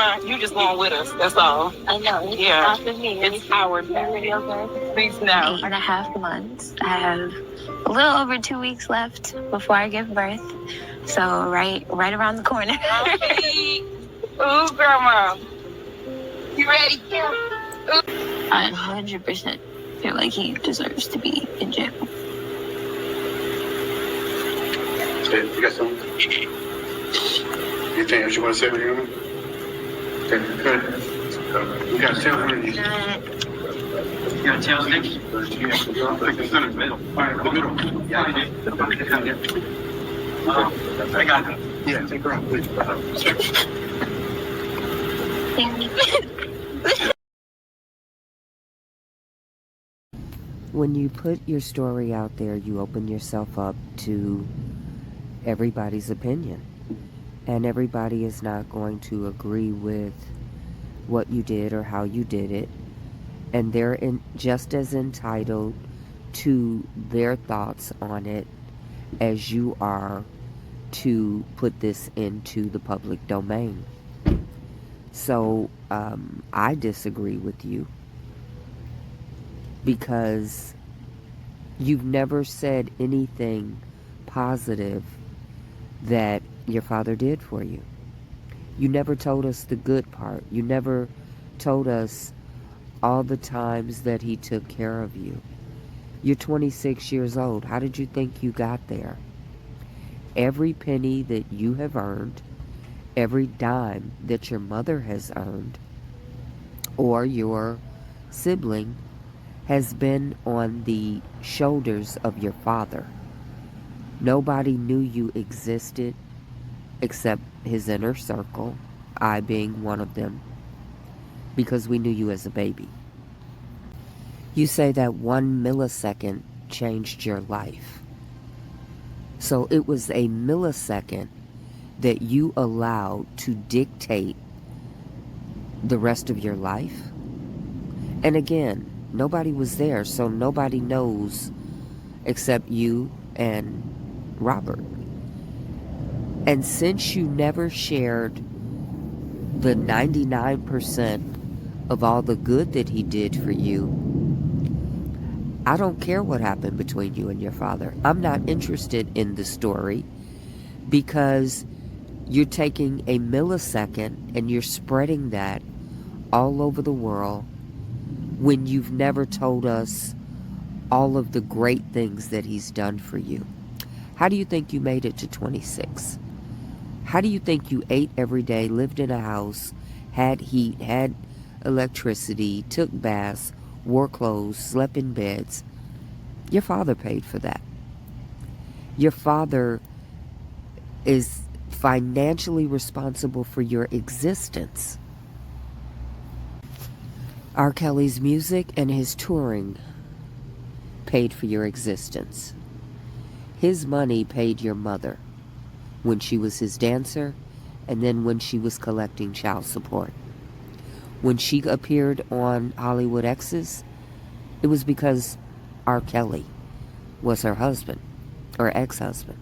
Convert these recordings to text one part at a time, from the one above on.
Grandma, you just going with us. That's all. I know. Yeah. It's me. It's our family. Okay. Please know. 8.5 months. I have a little over 2 weeks left before I give birth. So right around the corner. Okay. Ooh, Grandma. You ready? Yeah. I 100% feel like he deserves to be in jail. Okay, you got something? Anything else you want to say with you? Okay, good. You got to tell her. You got to tell Nick. You got to go like the center, middle. All right, the middle. Yeah, I got it. Yeah, take her out, please. When you put your story out there, you open yourself up to everybody's opinion. And everybody is not going to agree with what you did or how you did it. And they're just as entitled to their thoughts on it as you are to put this into the public domain. So I disagree with you because you've never said anything positive that your father did for you. You never told us the good part. You never told us all the times that he took care of you. You're 26 years old. How did you think you got there? Every penny that you have earned, every dime that your mother has earned, or your sibling, has been on the shoulders of your father. Nobody knew you existed except his inner circle, I being one of them, because we knew you as a baby. You say that 1 millisecond changed your life. So it was a millisecond that you allowed to dictate the rest of your life. And again, nobody was there, so nobody knows except you and Robert. And since you never shared the 99% of all the good that he did for you, I don't care what happened between you and your father. I'm not interested in the story because you're taking a millisecond and you're spreading that all over the world when you've never told us all of the great things that he's done for you. How do you think you made it to 26? How do you think you ate every day, lived in a house, had heat, had electricity, took baths, wore clothes, slept in beds? Your father paid for that. Your father is financially responsible for your existence. Rkelly's music and his touring paid for your existence. His money paid your mother when she was his dancer and then when she was collecting child support. When she appeared on Hollywood X's, it was because Rkelly was her husband or ex-husband.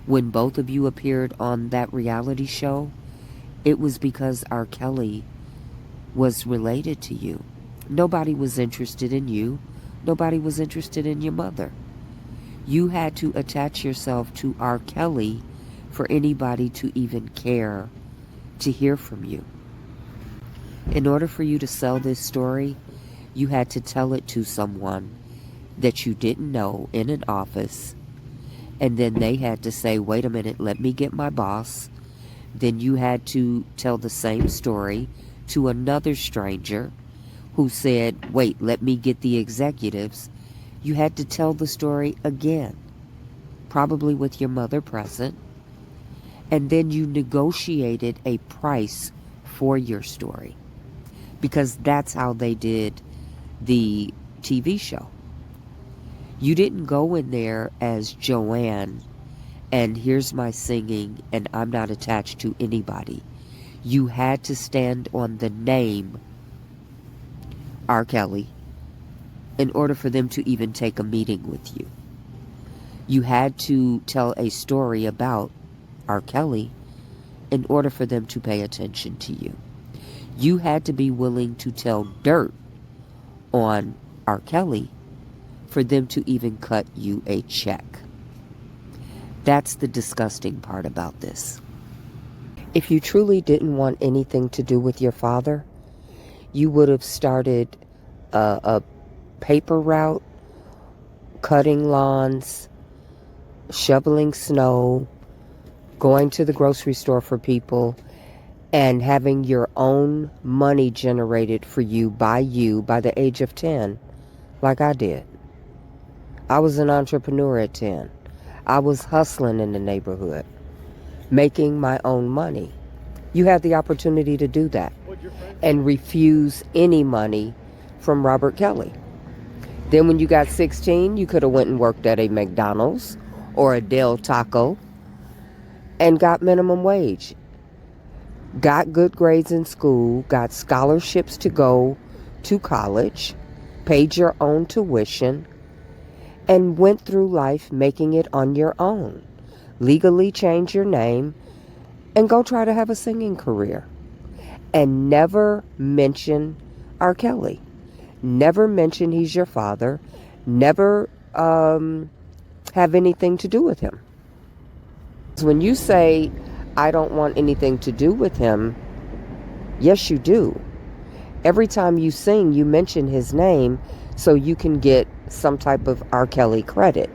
When both of you appeared on that reality show, it was because Rkelly was related to you. Nobody was interested in you. Nobody was interested in your mother. You had to attach yourself to Rkelly for anybody to even care to hear from you. In order for you to sell this story, you had to tell it to someone that you didn't know in an office, and then they had to say, wait a minute, let me get my boss. Then you had to tell the same story to another stranger who said, wait, let me get the executives. You had to tell the story again, probably with your mother present, and then you negotiated a price for your story, because that's how they did the TV show. You didn't go in there as Joanne and here's my singing and I'm not attached to anybody. You had to stand on the name Rkelly in order for them to even take a meeting with you. You had to tell a story about Rkelly in order for them to pay attention to you. You had to be willing to tell dirt on Rkelly for them to even cut you a check. That's the disgusting part about this. If you truly didn't want anything to do with your father, you would have started a paper route, cutting lawns, shoveling snow, going to the grocery store for people, and having your own money generated for you by the age of 10, like I did. I was an entrepreneur at 10. I was hustling in the neighborhood, making my own money. You had the opportunity to do that and refuse any money from Rkelly. Then when you got 16, you could have went and worked at a McDonald's or a Del Taco and got minimum wage. Got good grades in school, got scholarships to go to college, paid your own tuition, and went through life making it on your own. Legally change your name and go try to have a singing career. And never mention Rkelly. Never mention he's your father. Never have anything to do with him. When you say, I don't want anything to do with him, yes, you do. Every time you sing, you mention his name so you can get some type of Rkelly credit.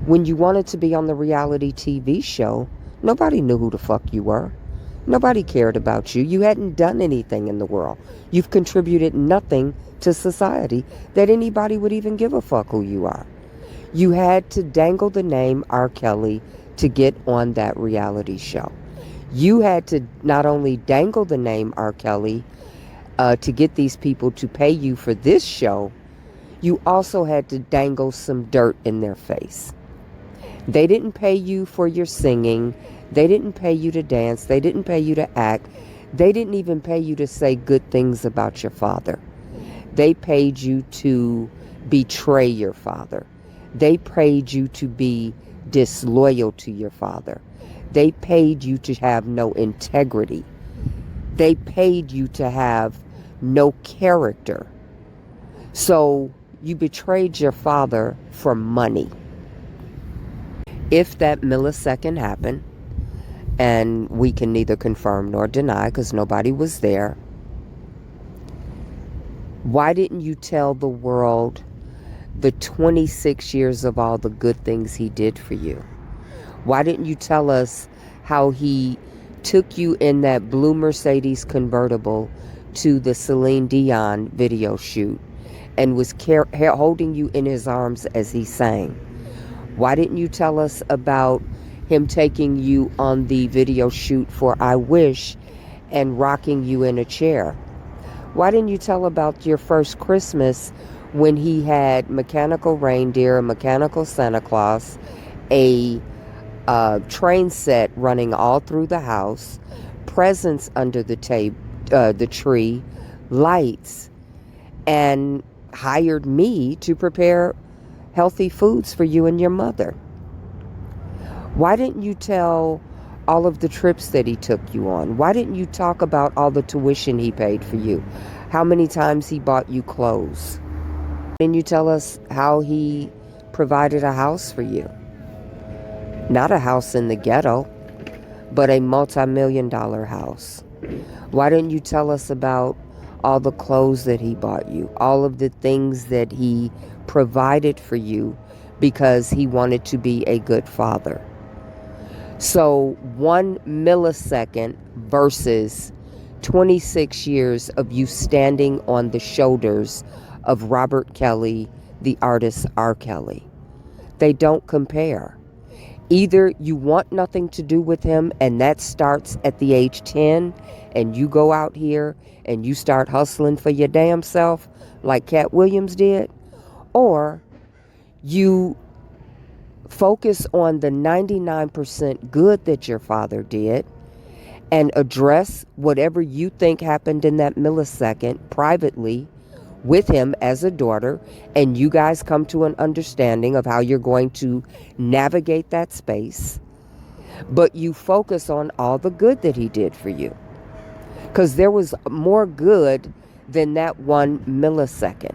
When you wanted to be on the reality TV show, nobody knew who the fuck you were. Nobody cared about you. You hadn't done anything in the world. You've contributed nothing to society that anybody would even give a fuck who you are. You had to dangle the name Rkelly to get on that reality show. You had to not only dangle the name Rkelly to get these people to pay you for this show, you also had to dangle some dirt in their face. They didn't pay you for your singing. They didn't pay you to dance. They didn't pay you to act. They didn't even pay you to say good things about your father. They paid you to betray your father. They paid you to be disloyal to your father. They paid you to have no integrity. They paid you to have no character. So you betrayed your father for money. If that millisecond happened, and we can neither confirm nor deny because nobody was there, why didn't you tell the world the 26 years of all the good things he did for you? Why didn't you tell us how he took you in that blue Mercedes convertible to the Celine Dion video shoot and was holding you in his arms as he sang? Why didn't you tell us about him taking you on the video shoot for I Wish and rocking you in a chair? Why didn't you tell about your first Christmas when he had mechanical reindeer, a mechanical Santa Claus, a train set running all through the house, presents under the tree, lights, and hired me to prepare healthy foods for you and your mother? Why didn't you tell all of the trips that he took you on? Why didn't you talk about all the tuition he paid for you? How many times he bought you clothes? Didn't you tell us how he provided a house for you? Not a house in the ghetto, but a multi-million-dollar house. Why didn't you tell us about all the clothes that he bought you, all of the things that he provided for you because he wanted to be a good father? So 1 millisecond versus 26 years of you standing on the shoulders of Rkelly, the artist Rkelly. They don't compare. Either you want nothing to do with him, and that starts at the age 10, and you go out here and you start hustling for your damn self like Cat Williams did, or you focus on the 99% good that your father did and address whatever you think happened in that millisecond privately with him as a daughter, and you guys come to an understanding of how you're going to navigate that space, but you focus on all the good that he did for you. Because there was more good than that 1 millisecond.